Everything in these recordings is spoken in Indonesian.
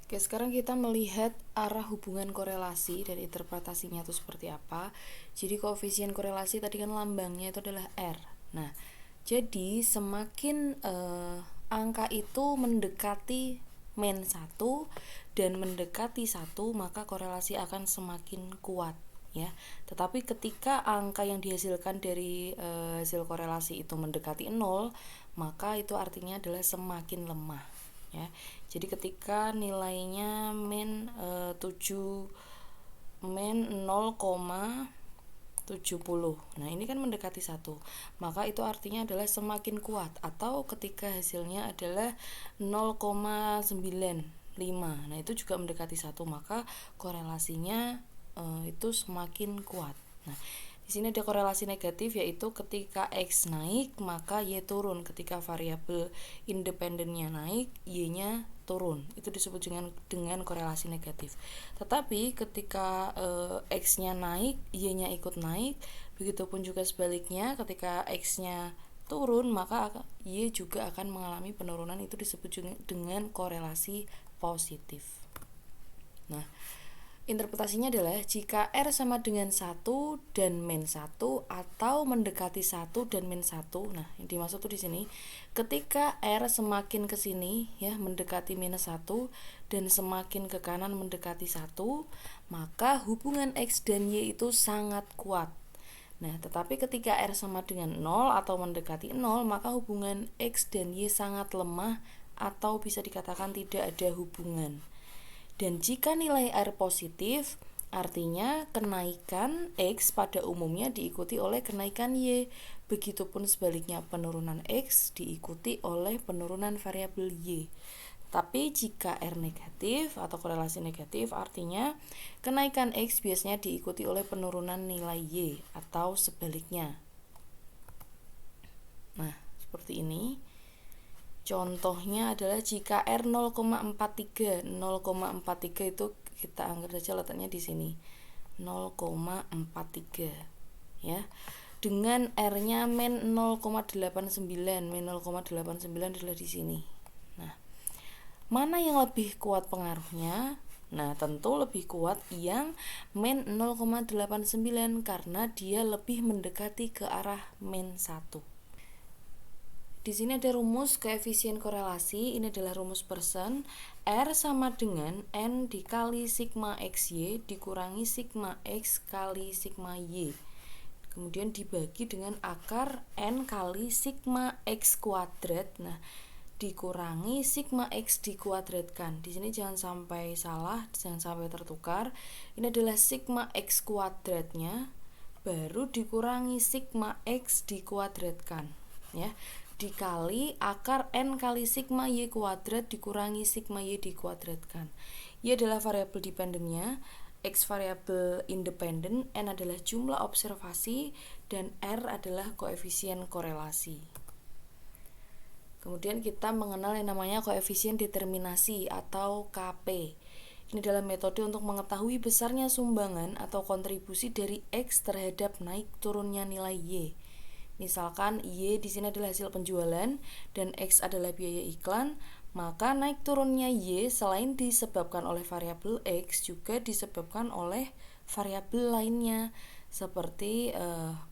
Oke, sekarang kita melihat arah hubungan korelasi dan interpretasinya itu seperti apa. Jadi koefisien korelasi tadi kan lambangnya itu adalah R. Nah, jadi semakin angka itu mendekati min 1 dan mendekati 1, maka korelasi akan semakin kuat ya. Tetapi ketika angka yang dihasilkan dari hasil korelasi itu mendekati 0, maka itu artinya adalah semakin lemah ya. Jadi ketika nilainya min 0,70. Nah, ini kan mendekati 1. Maka itu artinya adalah semakin kuat, atau ketika hasilnya adalah 0,95. Nah, itu juga mendekati 1, maka korelasinya itu semakin kuat. Nah, di sini ada korelasi negatif, yaitu ketika X naik maka Y turun. Ketika variabel independennya naik, Y-nya turun. Itu disebut dengan korelasi negatif. Tetapi ketika X-nya naik, Y-nya ikut naik. Begitupun juga sebaliknya, ketika X-nya turun maka Y juga akan mengalami penurunan. Itu disebut dengan korelasi positif. Nah, interpretasinya adalah jika R sama dengan 1 dan min 1 atau mendekati 1 dan min 1. Nah, yang dimaksud tuh di sini ketika R semakin ke sini ya, mendekati minus 1 dan semakin ke kanan mendekati 1, maka hubungan X dan Y itu sangat kuat. Nah, tetapi ketika R sama dengan 0 atau mendekati 0, maka hubungan X dan Y sangat lemah atau bisa dikatakan tidak ada hubungan. Dan jika nilai R positif, artinya kenaikan X pada umumnya diikuti oleh kenaikan Y. Begitupun sebaliknya, penurunan X diikuti oleh penurunan variabel Y. Tapi jika R negatif atau korelasi negatif, artinya kenaikan X biasanya diikuti oleh penurunan nilai Y atau sebaliknya. Nah, seperti ini. Contohnya adalah jika R 0,43. 0,43 itu kita anggap saja letaknya di sini. 0,43 ya. Dengan R-nya min 0,89. Min 0,89 adalah di sini. Nah, mana yang lebih kuat pengaruhnya? Nah, tentu lebih kuat yang min 0,89 karena dia lebih mendekati ke arah min 1. Di sini ada rumus koefisien korelasi, ini adalah rumus Pearson. R sama dengan N dikali sigma XY dikurangi sigma X kali sigma Y. Kemudian dibagi dengan akar N kali sigma X kuadrat. Nah, dikurangi sigma X dikuadratkan. Di sini jangan sampai salah, jangan sampai tertukar. Ini adalah sigma X kuadratnya baru dikurangi sigma X dikuadratkan, ya. Dikali akar N kali sigma Y kuadrat dikurangi sigma Y dikuadratkan. Y adalah variabel dependennya, X variabel independen, N adalah jumlah observasi, dan R adalah koefisien korelasi. Kemudian kita mengenal yang namanya koefisien determinasi atau KP. Ini adalah metode untuk mengetahui besarnya sumbangan atau kontribusi dari X terhadap naik turunnya nilai Y. Misalkan Y di sini adalah hasil penjualan dan X adalah biaya iklan, maka naik turunnya Y selain disebabkan oleh variabel X juga disebabkan oleh variabel lainnya seperti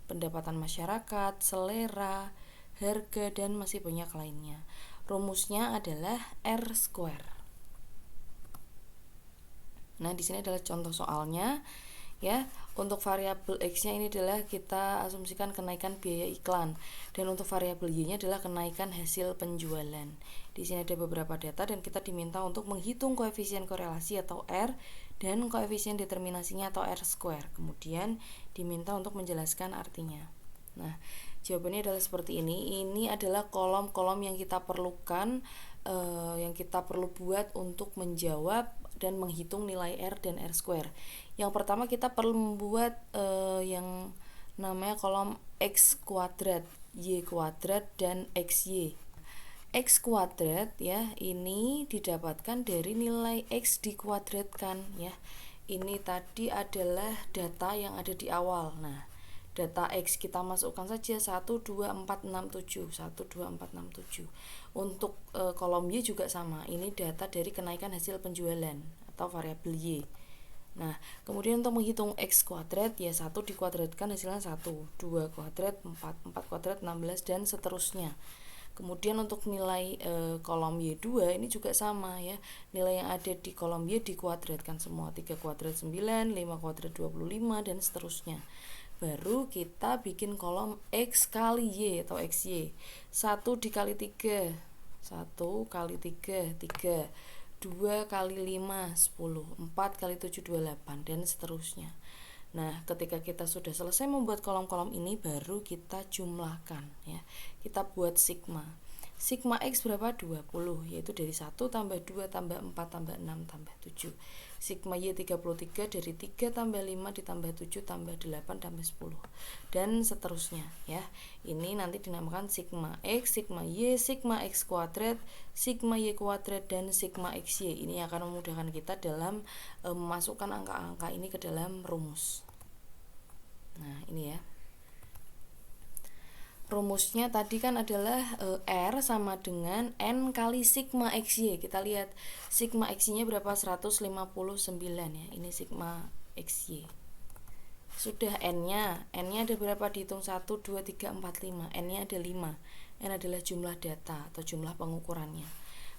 pendapatan masyarakat, selera, harga, dan masih banyak lainnya. Rumusnya adalah R square. Nah, di sini adalah contoh soalnya. Ya, untuk variabel X-nya ini adalah kita asumsikan kenaikan biaya iklan, dan untuk variabel Y-nya adalah kenaikan hasil penjualan. Di sini ada beberapa data dan kita diminta untuk menghitung koefisien korelasi atau R dan koefisien determinasinya atau R square. Kemudian diminta untuk menjelaskan artinya. Nah, jawabannya adalah seperti ini. Ini adalah kolom-kolom yang kita perlukan, yang kita perlu buat untuk menjawab dan menghitung nilai R dan R square. Yang pertama kita perlu membuat yang namanya kolom X kuadrat, Y kuadrat, dan XY. X kuadrat ya, ini didapatkan dari nilai X dikuadratkan ya. Ini tadi adalah data yang ada di awal. Nah, data X kita masukkan saja 12467. Untuk kolom Y juga sama, ini data dari kenaikan hasil penjualan atau variabel Y. Nah, kemudian untuk menghitung X kuadrat, ya 1 dikuadratkan hasilnya 1, 2 kuadrat, 4 kuadrat, 16, dan seterusnya. Kemudian untuk nilai kolom Y2 ini juga sama ya. Nilai yang ada di kolom Y dikuadratkan semua, 3 kuadrat 9, 5 kuadrat 25, dan seterusnya. Baru kita bikin kolom X kali Y atau XY. 1 dikali 3, 1 kali 3, 3, 2 kali 5, 10, 4 kali 7, 28, dan seterusnya. Nah, ketika kita sudah selesai membuat kolom-kolom ini, baru kita jumlahkan ya. Kita buat sigma. Sigma X berapa? 20, yaitu dari 1 tambah 2 tambah 4 tambah 6 tambah 7. Sigma Y 33, dari 3 tambah 5 ditambah 7 tambah 8 tambah 10, dan seterusnya ya. Ini nanti dinamakan sigma X, sigma Y, sigma X kuadrat, sigma Y kuadrat, dan sigma XY. Ini akan memudahkan kita dalam memasukkan angka-angka ini ke dalam rumus. Nah, ini ya. Rumusnya tadi kan adalah R sama dengan N kali sigma XY. Kita lihat sigma XY-nya berapa? 159 ya. Ini sigma XY. Sudah N-nya. N-nya ada berapa? Dihitung 1, 2, 3, 4, 5. N-nya ada 5. N adalah jumlah data atau jumlah pengukurannya.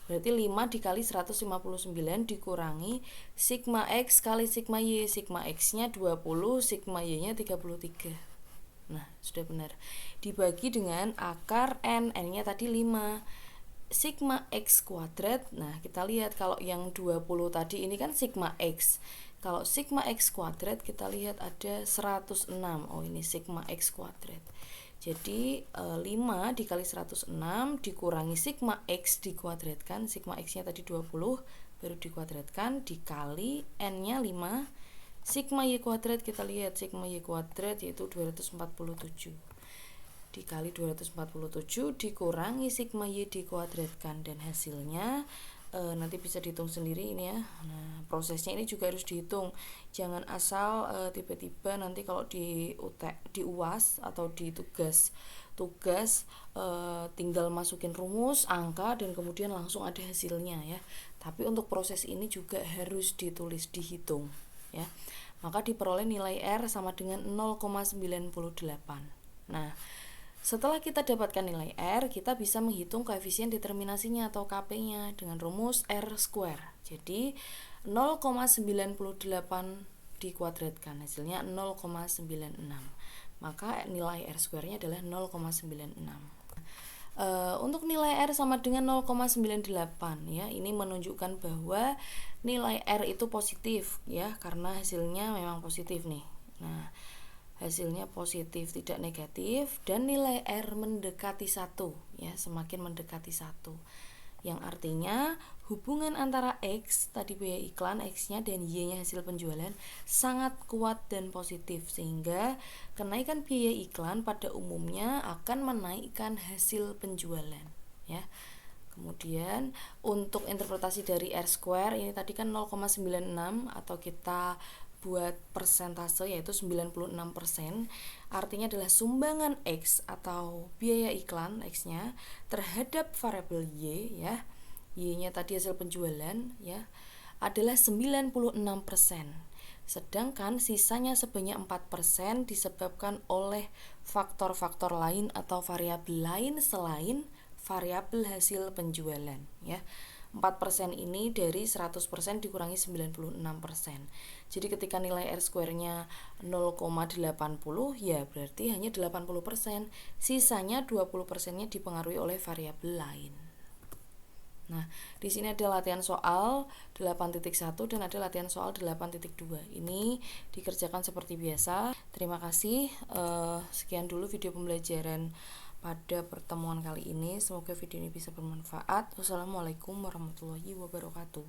Berarti 5 dikali 159 dikurangi sigma X kali sigma Y. Sigma X-nya 20, sigma Y-nya 33. Nah, sudah benar. Dibagi dengan akar N. N-nya tadi 5. Sigma X kuadrat. Nah, kita lihat kalau yang 20 tadi ini kan sigma X. Kalau sigma X kuadrat kita lihat ada 106. Oh, ini sigma X kuadrat. Jadi 5 dikali 106 dikurangi sigma X dikuadratkan. Sigma X-nya tadi 20, baru dikuadratkan, dikali N-nya 5. Sigma Y kuadrat, kita lihat sigma Y kuadrat yaitu 247. Dikali 247 dikurangi sigma Y dikuadratkan, dan hasilnya nanti bisa dihitung sendiri ini ya. Nah, prosesnya ini juga harus dihitung. Jangan asal tiba-tiba nanti kalau di UAS atau di tugas tinggal masukin rumus, angka, dan kemudian langsung ada hasilnya ya. Tapi untuk proses ini juga harus ditulis, dihitung ya. Maka diperoleh nilai R sama dengan 0,98. Nah, setelah kita dapatkan nilai R, kita bisa menghitung koefisien determinasinya atau KP-nya dengan rumus R square. Jadi 0,98 dikuadratkan, hasilnya 0,96. Maka nilai R square-nya adalah 0,96. Untuk nilai R sama dengan 0,98 ya, ini menunjukkan bahwa nilai R itu positif ya, karena hasilnya memang positif nih. Nah, hasilnya positif tidak negatif, dan nilai R mendekati 1 ya, semakin mendekati 1, yang artinya hubungan antara X tadi biaya iklan, X-nya, dan Y-nya hasil penjualan sangat kuat dan positif, sehingga kenaikan biaya iklan pada umumnya akan menaikkan hasil penjualan ya. Kemudian untuk interpretasi dari R square ini tadi kan 0,96, atau kita buat persentase yaitu 96%, artinya adalah sumbangan X atau biaya iklan X-nya terhadap variabel Y ya. Y-nya tadi hasil penjualan ya, adalah 96%. Sedangkan sisanya sebanyak 4% disebabkan oleh faktor-faktor lain atau variabel lain selain variabel hasil penjualan ya. 4% ini dari 100% dikurangi 96%. Jadi ketika nilai R square-nya 0,80 ya berarti hanya 80%. Sisanya 20%-nya dipengaruhi oleh variabel lain. Nah, di sini ada latihan soal 8.1 dan ada latihan soal 8.2. Ini dikerjakan seperti biasa. Terima kasih. Sekian dulu video pembelajaran pada pertemuan kali ini. Semoga video ini bisa bermanfaat. Wassalamualaikum warahmatullahi wabarakatuh.